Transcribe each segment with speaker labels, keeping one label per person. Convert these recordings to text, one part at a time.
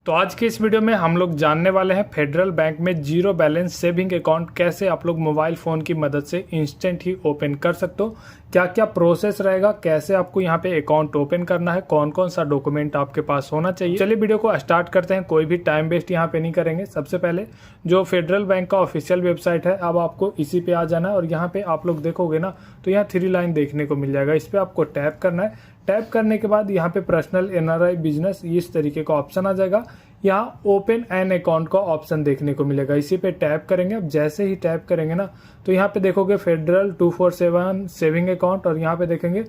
Speaker 1: तो आज के इस वीडियो में हम लोग जानने वाले हैं फेडरल बैंक में जीरो बैलेंस सेविंग अकाउंट कैसे आप लोग मोबाइल फ़ोन की मदद से इंस्टेंट ही ओपन कर सकते हो। क्या क्या प्रोसेस रहेगा, कैसे आपको यहाँ पे अकाउंट ओपन करना है, कौन कौन सा डॉक्यूमेंट आपके पास होना चाहिए। चलिए वीडियो को स्टार्ट करते हैं, कोई भी टाइम वेस्ट यहाँ पे नहीं करेंगे। सबसे पहले जो फेडरल बैंक का ऑफिशियल वेबसाइट है, अब आपको इसी पे आ जाना है और यहाँ पे आप लोग देखोगे ना तो यहाँ 3 लाइन देखने को मिल जाएगा। इस पर आपको टैप करना है। टैप करने के बाद यहाँ पे पर्सनल एनआरआई बिजनेस इस तरीके का ऑप्शन आ जाएगा। यहाँ ओपन एन अकाउंट का ऑप्शन देखने को मिलेगा, इसी पे टैप करेंगे। अब जैसे ही टैप करेंगे ना तो यहाँ पे देखोगे फेडरल 247 सेविंग अकाउंट और यहाँ पे देखेंगे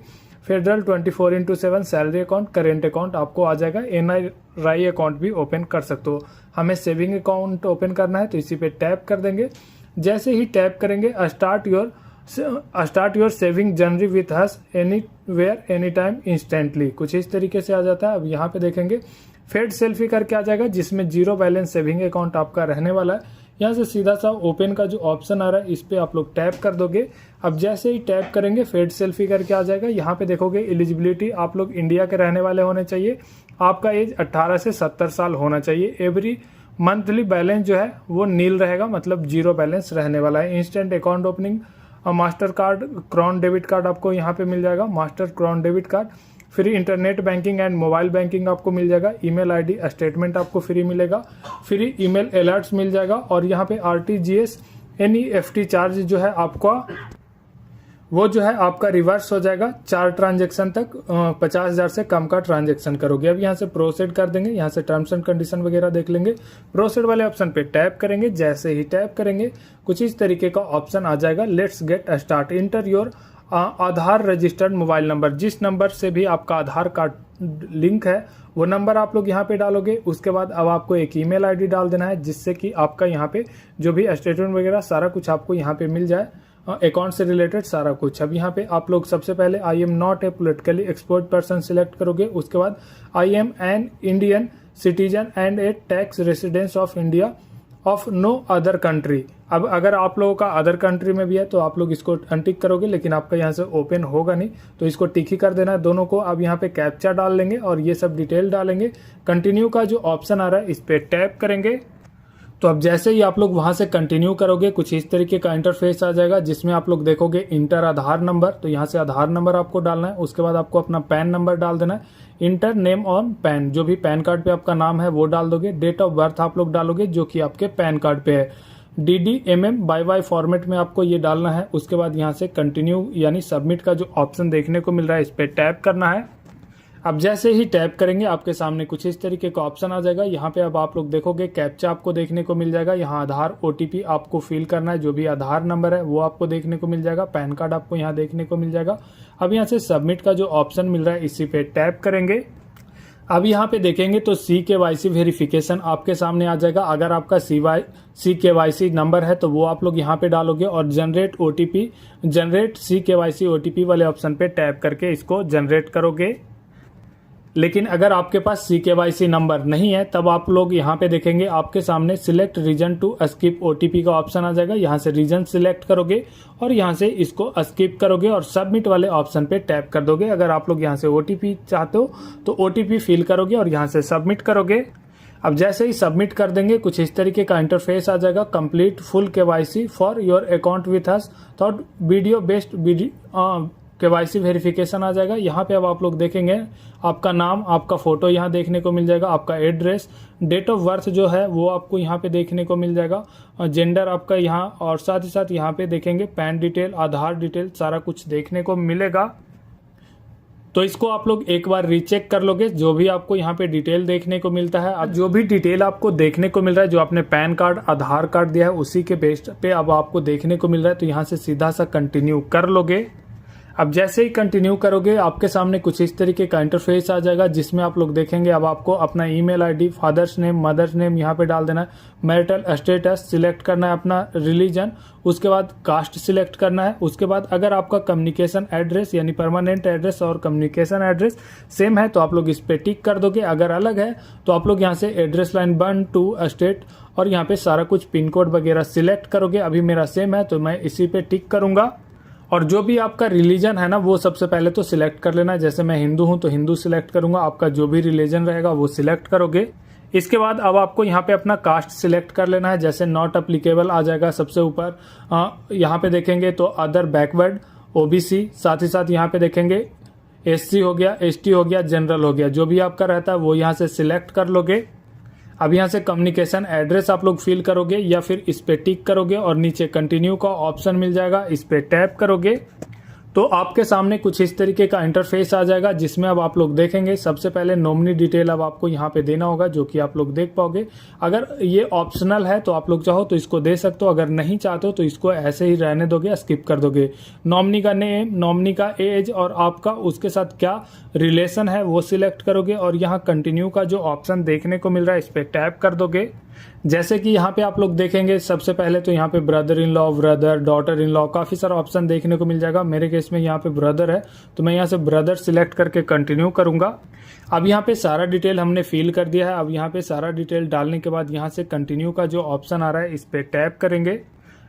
Speaker 1: federal 24/7 salary account, current account आपको आ जाएगा। एनआरआई अकाउंट भी ओपन कर सकते हो। हमें सेविंग अकाउंट ओपन करना है तो इसी पे टैप कर देंगे। जैसे ही टैप करेंगे start your saving journey with us anywhere anytime instantly, कुछ इस तरीके से आ जाता है। अब यहाँ पे देखेंगे फेड सेल्फी करके आ जाएगा, जिसमें जीरो बैलेंस सेविंग अकाउंट आपका रहने वाला है। यहाँ से सीधा सा ओपन का जो ऑप्शन आ रहा है इस पे आप लोग टैप कर दोगे। अब जैसे ही टैप करेंगे फेड सेल्फी करके आ जाएगा। यहाँ पे देखोगे एलिजिबिलिटी, आप लोग इंडिया के रहने वाले होने चाहिए, आपका एज 18 से 70 साल होना चाहिए। एवरी मंथली बैलेंस जो है वो नील रहेगा, मतलब जीरो बैलेंस रहने वाला है। Instant account opening master card, crown debit card आपको यहाँ पे मिल जाएगा। Master crown debit card, free internet banking and mobile banking आपको मिल जाएगा। ईमेल आईडी स्टेटमेंट आपको फ्री मिलेगा, फ्री ईमेल अलर्ट्स मिल जाएगा। और यहाँ पे आरटीजीएस एनईएफटी चार्ज जो है आपका वो जो है आपका रिवर्स हो जाएगा 4 ट्रांजेक्शन तक। 50,000 से कम का ट्रांजेक्शन करोगे। अब यहाँ से प्रोसीड कर देंगे, यहाँ से टर्म्स एंड कंडीशन वगैरह देख लेंगे। प्रोसीड वाले ऑप्शन पे टैप करेंगे। जैसे ही टैप करेंगे कुछ इस तरीके का ऑप्शन आ जाएगा, let's get start. Inter your Aadhaar registered mobile number, जिस नंबर से भी आपका आधार कार्ड लिंक है वो नंबर आप लोग यहाँ पे डालोगे। उसके बाद अब आपको एक ईमेल आईडी डाल देना है, जिससे कि आपका यहाँ पे जो भी स्टेटमेंट वगैरह सारा कुछ आपको यहाँ पे मिल जाए, अकाउंट से रिलेटेड सारा कुछ। अब यहाँ पे आप लोग सबसे पहले I am not a politically exposed person select करोगे। उसके बाद I am an Indian citizen and a tax residence of India of no other country. अब अगर आप लोगों का अदर कंट्री में भी है तो आप लोग इसको अनटिक करोगे, लेकिन आपका यहाँ से ओपन होगा नहीं तो इसको टिक ही कर देना है दोनों को। अब यहाँ पे कैप्चा डाल लेंगे और ये सब डिटेल डालेंगे। कंटिन्यू का जो ऑप्शन आ रहा है इस पे टैप करेंगे। तो अब जैसे ही आप लोग वहां से कंटिन्यू करोगे कुछ इस तरीके का इंटरफेस आ जाएगा, जिसमें आप लोग देखोगे इंटर आधार नंबर, तो यहाँ से आधार नंबर आपको डालना है। उसके बाद आपको अपना पैन नंबर डाल देना है। इंटर नेम ऑन पैन, जो भी पैन कार्ड पे आपका नाम है वो डाल दोगे। डेट ऑफ बर्थ आप लोग डालोगे जो कि आपके पैन कार्ड पे है। DDMM बाय फॉर्मेट में आपको ये डालना है। उसके बाद यहाँ से कंटिन्यू यानी सबमिट का जो ऑप्शन देखने को मिल रहा है इस पे टैप करना है। अब जैसे ही टैप करेंगे आपके सामने कुछ इस तरीके का ऑप्शन आ जाएगा। यहाँ पे अब आप लोग देखोगे कैप्चा आपको देखने को मिल जाएगा। यहाँ आधार OTP आपको फिल करना है, जो भी आधार नंबर है वो आपको देखने को मिल जाएगा। पैन कार्ड आपको यहाँ देखने को मिल जाएगा। अब यहाँ से सबमिट का जो ऑप्शन मिल रहा है इसी पे टैप करेंगे। अब यहाँ पे देखेंगे तो CKYC वेरिफिकेशन आपके सामने आ जाएगा। अगर आपका CKYC नंबर है तो वो आप लोग यहाँ पे डालोगे और जनरेट CKYC OTP वाले ऑप्शन पे टैप करके इसको जनरेट करोगे। लेकिन अगर आपके पास CKYC नंबर नहीं है तब आप लोग यहाँ पे देखेंगे आपके सामने select reason to skip OTP का ऑप्शन आ जाएगा। यहाँ से रीजन सिलेक्ट करोगे और यहाँ से इसको स्किप करोगे और सबमिट वाले ऑप्शन पे टैप कर दोगे। अगर आप लोग यहाँ से OTP चाहते हो तो OTP फिल करोगे और यहाँ से सबमिट करोगे। अब जैसे ही सबमिट कर देंगे कुछ इस तरीके का इंटरफेस आ जाएगा, complete full KYC for your account with us, thought video based KYC verification आ जाएगा। यहाँ पे अब आप लोग देखेंगे आपका नाम, आपका फोटो यहाँ देखने को मिल जाएगा, आपका एड्रेस, डेट ऑफ बर्थ जो है वो आपको यहाँ पे देखने को मिल जाएगा, जेंडर आपका यहाँ, और साथ ही साथ यहाँ पे देखेंगे पैन डिटेल, आधार डिटेल, सारा कुछ देखने को मिलेगा। तो इसको आप लोग एक बार रीचेक कर लोगे, जो भी आपको यहाँ पे डिटेल देखने को मिलता है। अब जो भी डिटेल आपको देखने को मिल रहा है, जो आपने पैन कार्ड आधार कार्ड दिया है उसी के बेस पे अब आपको देखने को मिल रहा है, तो यहाँ से सीधा सा कंटिन्यू कर लोगे। अब जैसे ही कंटिन्यू करोगे आपके सामने कुछ इस तरीके का इंटरफेस आ जाएगा, जिसमें आप लोग देखेंगे अब आपको अपना email ID, father's name, mother's name यहाँ पे डाल देना है। मैरिटल स्टेटस सिलेक्ट करना है, अपना रिलीजन, उसके बाद कास्ट सिलेक्ट करना है। उसके बाद अगर आपका कम्युनिकेशन एड्रेस यानी परमानेंट एड्रेस और कम्युनिकेशन एड्रेस सेम है तो आप लोग इस पे टिक कर दोगे। अगर अलग है तो आप लोग यहाँ से एड्रेस लाइन 1 2 स्टेट और यहाँ पे सारा कुछ पिन कोड वगैरह सिलेक्ट करोगे। अभी मेरा सेम है तो मैं इसी पे टिक करूंगा। और जो भी आपका रिलीजन है ना वो सबसे पहले तो सिलेक्ट कर लेना। जैसे मैं हिंदू हूं तो हिंदू सिलेक्ट करूंगा, आपका जो भी रिलीजन रहेगा वो सिलेक्ट करोगे। इसके बाद अब आपको यहाँ पे अपना कास्ट सिलेक्ट कर लेना है, जैसे नॉट अप्लीकेबल आ जाएगा सबसे ऊपर। यहाँ पे देखेंगे तो अदर बैकवर्ड, ओबीसी, साथ ही साथ यहाँ पे देखेंगे एससी हो गया, एसटी हो गया, जनरल हो गया। जो भी आपका रहता है वो यहाँ से सिलेक्ट कर लोगे। अब यहाँ से कम्युनिकेशन एड्रेस आप लोग फिल करोगे या फिर इस पे टिक करोगे और नीचे कंटिन्यू का ऑप्शन मिल जाएगा, इस पे टैप करोगे तो आपके सामने कुछ इस तरीके का इंटरफेस आ जाएगा, जिसमें अब आप लोग देखेंगे सबसे पहले नॉमिनी डिटेल अब आपको यहाँ पे देना होगा, जो कि आप लोग देख पाओगे। अगर ये ऑप्शनल है तो आप लोग चाहो तो इसको दे सकते हो, अगर नहीं चाहते हो तो इसको ऐसे ही रहने दोगे, स्किप कर दोगे। नॉमिनी का नेम, नॉमिनी का एज और आपका उसके साथ क्या रिलेशन है वो सिलेक्ट करोगे और यहाँ कंटिन्यू का जो ऑप्शन देखने को मिल रहा है इस पर टैप कर दोगे। जैसे कि यहाँ पे आप लोग देखेंगे सबसे पहले तो यहाँ पे brother in law, brother, daughter in law, काफी सारा ऑप्शन देखने को मिल जाएगा। मेरे केस में यहाँ पे ब्रदर है तो मैं यहाँ से ब्रदर सिलेक्ट करके कंटिन्यू करूंगा। अब यहाँ पे सारा डिटेल हमने फिल कर दिया है। अब यहाँ पे सारा डिटेल डालने के बाद यहाँ से कंटिन्यू का जो ऑप्शन आ रहा है इस पे टैप करेंगे।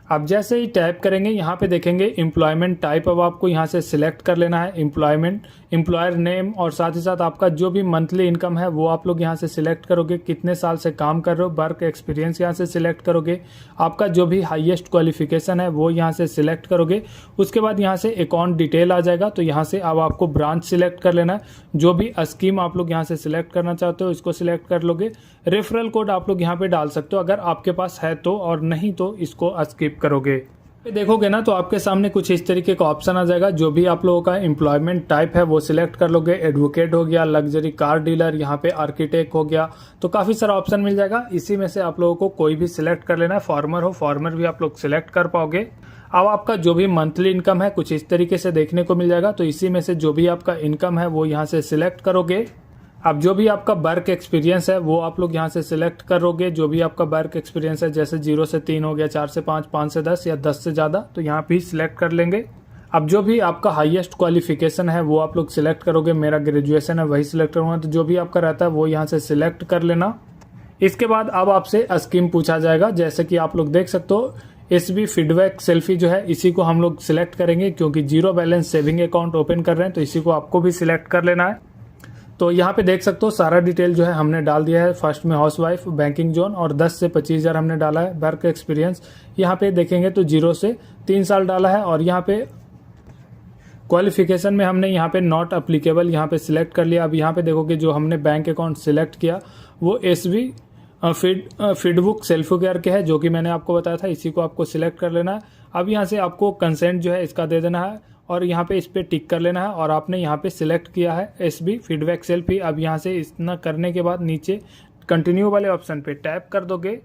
Speaker 1: अब जैसे ही टैप करेंगे यहाँ पे देखेंगे एम्प्लॉयमेंट टाइप, अब आपको यहाँ से सिलेक्ट कर लेना है एम्प्लॉयमेंट, एम्प्लॉयर नेम और साथ ही साथ आपका जो भी मंथली इनकम है वो आप लोग यहाँ से सिलेक्ट करोगे, कितने साल से काम कर रहे हो, वर्क एक्सपीरियंस यहाँ से सिलेक्ट करोगे, आपका जो भी हाईएस्ट क्वालिफिकेशन है वो यहाँ से सिलेक्ट करोगे। उसके बाद यहाँ से अकाउंट डिटेल आ जाएगा, तो यहाँ से अब आपको ब्रांच सिलेक्ट कर लेना है, जो भी स्कीम आप लोग यहाँ से सिलेक्ट करना चाहते हो इसको सिलेक्ट कर लोगे। रेफरल कोड आप लोग यहाँ पे डाल सकते हो अगर आपके पास है तो, और नहीं तो इसको स्किप करोगे। देखोगे ना तो आपके सामने कुछ इस तरीके का ऑप्शन आ जाएगा। जो भी आप लोगों का एम्प्लॉयमेंट टाइप है वो सिलेक्ट कर लोगे। एडवोकेट हो गया, लग्जरी कार डीलर, यहाँ पे आर्किटेक्ट हो गया, तो काफी सारा ऑप्शन मिल जाएगा। इसी में से आप लोगों को कोई भी सिलेक्ट कर लेना है। फार्मर हो, फार्मर भी आप लोग सिलेक्ट कर पाओगे। अब आपका जो भी मंथली इनकम है कुछ इस तरीके से देखने को मिल जाएगा, तो इसी में से जो भी आपका इनकम है वो यहाँ से सिलेक्ट करोगे। अब जो भी आपका वर्क एक्सपीरियंस है वो आप लोग यहाँ से सिलेक्ट करोगे। जो भी आपका वर्क एक्सपीरियंस है, जैसे 0 से 3 हो गया, 4 से 5, 5 से 10 या 10 से ज़्यादा, तो यहाँ भी सिलेक्ट कर लेंगे। अब जो भी आपका हाईएस्ट क्वालिफिकेशन है वो आप लोग सिलेक्ट करोगे। मेरा ग्रेजुएशन है वही सिलेक्ट करूँगा, तो जो भी आपका रहता है वो यहाँ से सिलेक्ट कर लेना। इसके बाद अब आपसे स्कीम पूछा जाएगा, जैसे कि आप लोग देख सकते हो एसबी फीडबैक सेल्फी जो है इसी को हम लोग सिलेक्ट करेंगे, क्योंकि zero balance saving account open कर रहे हैं, तो इसी को आपको भी सिलेक्ट कर लेना है। तो यहाँ पे देख सकते हो सारा डिटेल जो है हमने डाल दिया है। फर्स्ट में हाउसवाइफ, बैंकिंग जोन और 10 से 25,000 हमने डाला है। वर्क एक्सपीरियंस यहाँ पे देखेंगे तो 0 से 3 साल डाला है, और यहाँ पे क्वालिफिकेशन में हमने यहाँ पे नॉट अप्लीकेबल यहाँ पे सिलेक्ट कर लिया। अब यहाँ पे देखोगे जो हमने बैंक अकाउंट सिलेक्ट किया वो एसबी फीडबुक सेल्फ केयर के है, जो कि मैंने आपको बताया था, इसी को आपको सिलेक्ट कर लेना है। अब यहाँ से आपको कंसेंट जो है इसका दे देना है और यहाँ पे इस पे टिक कर लेना है, और आपने यहाँ पे सिलेक्ट किया है एसबी फीडबैक सेल्फी। अब यहाँ से इतना करने के बाद नीचे कंटिन्यू वाले ऑप्शन पे टैप कर दोगे।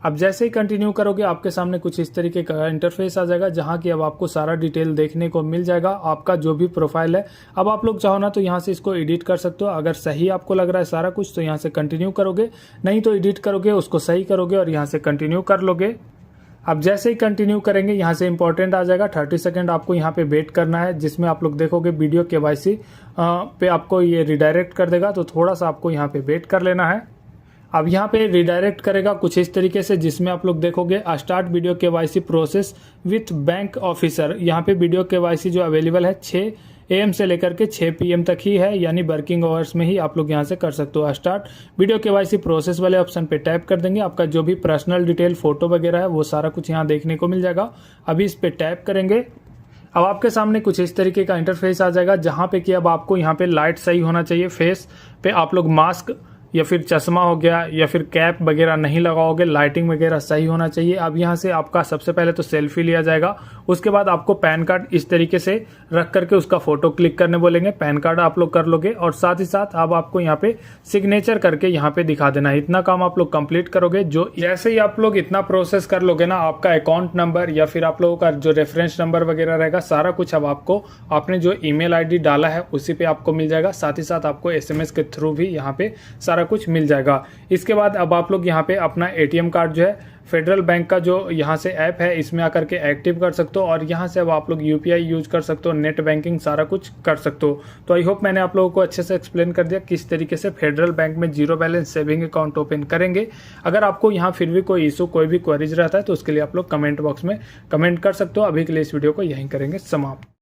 Speaker 1: अब जैसे ही कंटिन्यू करोगे आपके सामने कुछ इस तरीके का इंटरफेस आ जाएगा, जहाँ की अब आपको सारा डिटेल देखने को मिल जाएगा। आपका जो भी प्रोफाइल है, अब आप लोग चाहो ना तो यहाँ से इसको एडिट कर सकते हो। अगर सही आपको लग रहा है सारा कुछ तो यहाँ से कंटिन्यू करोगे, नहीं तो एडिट करोगे, उसको सही करोगे और यहाँ से कंटिन्यू कर लोगे। अब जैसे ही कंटिन्यू करेंगे यहाँ से इंपॉर्टेंट आ जाएगा, 30 सेकंड आपको यहाँ पे वेट करना है, जिसमें आप लोग देखोगे वीडियो केवाईसी पे आपको ये रिडायरेक्ट कर देगा, तो थोड़ा सा आपको यहाँ पे वेट कर लेना है। अब यहाँ पे रिडायरेक्ट करेगा कुछ इस तरीके से, जिसमें आप लोग देखोगे start video KYC process with bank officer. यहाँ पे वीडियो केवाईसी जो अवेलेबल है 6 AM से लेकर के 6 PM तक ही है, यानी वर्किंग आवर्स में ही आप लोग यहाँ से कर सकते हो। स्टार्ट वीडियो केवाईसी प्रोसेस वाले ऑप्शन पे टैप कर देंगे। आपका जो भी पर्सनल डिटेल, फोटो वगैरह है वो सारा कुछ यहाँ देखने को मिल जाएगा। अभी इस पे टैप करेंगे। अब आपके सामने कुछ इस तरीके का इंटरफेस आ जाएगा, जहाँ पे कि अब आपको यहाँ पे लाइट सही होना चाहिए। फेस पे आप लोग मास्क या फिर चश्मा हो गया या फिर कैप वगैरह नहीं लगाओगे, लाइटिंग वगैरह सही होना चाहिए। अब यहाँ से आपका सबसे पहले तो सेल्फी लिया जाएगा, उसके बाद आपको पैन कार्ड इस तरीके से रख करके उसका फोटो क्लिक करने बोलेंगे, पैन कार्ड आप लोग कर लोगे, और साथ ही साथ अब आपको यहाँ पे सिग्नेचर करके यहाँ पे दिखा देना है। इतना काम आप लोग कंप्लीट करोगे। जो जैसे ही आप लोग इतना प्रोसेस कर लोगे ना, आपका अकाउंट नंबर या फिर आप लोगों का जो रेफरेंस नंबर वगैरह रहेगा, सारा कुछ अब आपको आपने जो ईमेल ID डाला है उसी पे आपको मिल जाएगा। साथ ही साथ आपको SMS के थ्रू भी यहाँ पे सारा कुछ मिल जाएगा। इसके बाद अब आप लोग यहाँ पे अपना ATM कार्ड जो है फेडरल बैंक का जो यहाँ से ऐप है इसमें आकर के एक्टिव कर सकते हो, और यहाँ से अब आप लोग UPI यूज कर सकते हो, नेट बैंकिंग सारा कुछ कर सकते हो। तो आई होप मैंने आप लोगों को अच्छे से एक्सप्लेन कर दिया किस तरीके से फेडरल बैंक में zero balance saving account open करेंगे। अगर आपको यहाँ फिर भी कोई इशू, कोई भी क्वेरीज रहता है तो उसके लिए आप लोग कमेंट बॉक्स में कमेंट कर सकते हो। अभी के लिए इस वीडियो को यहीं करेंगे समाप्त।